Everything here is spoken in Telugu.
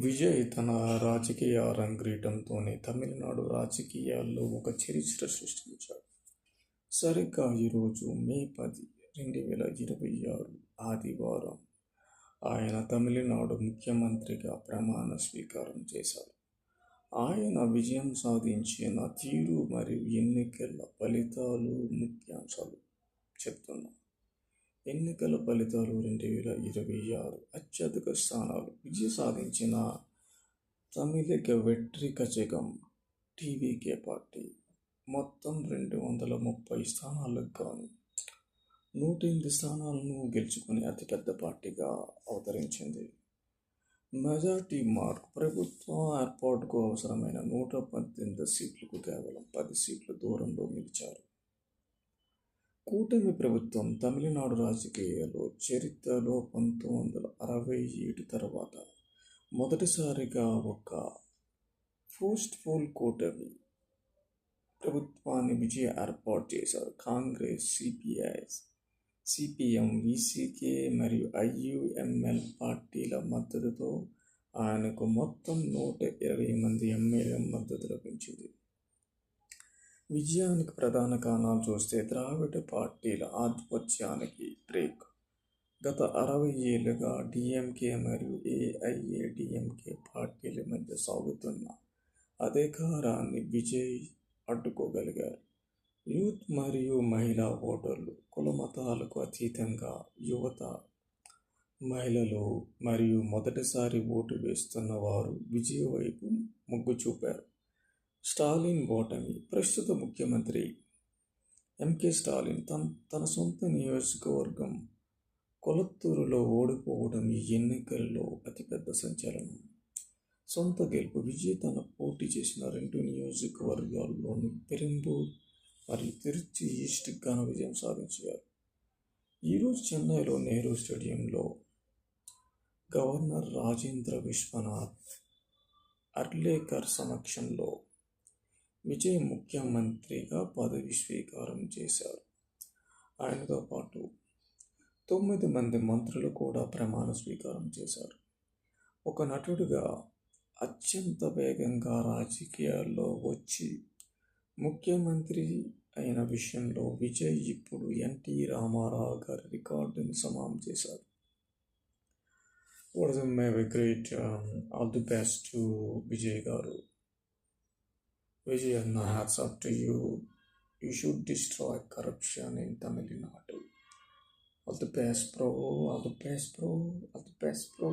విజయ్ తన రాజకీయ అరంగేట్రంతోనే తమిళనాడు రాజకీయాల్లో ఒక చరిత్ర సృష్టించాడు. సరిగ్గా ఈరోజు మే 10, 2026 ఆదివారం ఆయన తమిళనాడు ముఖ్యమంత్రిగా ప్రమాణ స్వీకారం చేశారు. ఆయన విజయం సాధించిన తీరు మరియు ఎన్నికల ఫలితాలు ముఖ్యాంశాలు చెప్తున్నాం. ఎన్నికల ఫలితాలు 2026 అత్యధిక స్థానాలు విజయం సాధించిన తమిళిక వెట్రి కజగం టీవీకే పార్టీ మొత్తం 230 స్థానాలకు గాను 108 స్థానాలను గెలుచుకుని అతిపెద్ద పార్టీగా అవతరించింది. మెజార్టీ మార్క్ ప్రభుత్వం ఏర్పాటుకు అవసరమైన 118 సీట్లకు కేవలం 10 సీట్ల దూరంలో నిలిచారు. కూటమి ప్రభుత్వం తమిళనాడు రాజకీయాల్లో చరిత్రలో 1967 తర్వాత మొదటిసారిగా ఒక పోల్ కూటమి ప్రభుత్వాన్ని విజయ ఏర్పాటు చేశారు. కాంగ్రెస్, సిపిఎం, విసికే మరియు ఐయుఎంఎల్ పార్టీల మద్దతుతో ఆయనకు మొత్తం 120 మంది ఎమ్మెల్యేల మద్దతు లభించింది. విజయానికి ప్రధాన కారణాలు చూస్తే ద్రావిడ పార్టీల ఆధిపత్యానికి బ్రేక్. గత 60 ఏళ్లుగా డిఎంకే మరియు ఏఐఏడిఎంకే పార్టీల మధ్య సాగుతున్న అధికారాన్ని విజయ్ అడ్డుకోగలిగారు. యూత్ మరియు మహిళా ఓటర్లు, కుల మతాలకు అతీతంగా యువత, మహిళలు మరియు మొదటిసారి ఓటు వేస్తున్న వారు విజయ్ వైపు మొగ్గు చూపారు. స్టాలిన్ ఓటమి. ప్రస్తుత ముఖ్యమంత్రి ఎంకే స్టాలిన్ తన సొంత నియోజకవర్గం కొలత్తూరులో ఓడిపోవడం ఈ ఎన్నికల్లో అతిపెద్ద సంచలనం. సొంత గెలుపు. విజయ్ తన పోటీ చేసిన 2 నియోజకవర్గాల్లోని పెరంబూర్ మరియు తిరుచి ఈస్ట్ ఘన విజయం సాధించారు. ఈరోజు చెన్నైలో నెహ్రూ స్టేడియంలో గవర్నర్ రాజేంద్ర విశ్వనాథ్ అర్లేకర్ సమక్షంలో విజయ్ ముఖ్యమంత్రిగా పదవి స్వీకారం చేశారు. ఆయనతో పాటు 9 మంది మంత్రులు కూడా ప్రమాణ స్వీకారం చేశారు. ఒక నటుడిగా అత్యంత వేగంగా రాజకీయాల్లో వచ్చి ముఖ్యమంత్రి అయిన విషయంలో విజయ్ ఇప్పుడు ఎన్టీ రామారావు గారి రికార్డుని సమానం చేశారు. What is a very great all the best to Vijay garu. Vijay, and hats up to you. You should destroy corruption in Tamil Nadu. All the best, bro. All the best, bro. All the best, bro.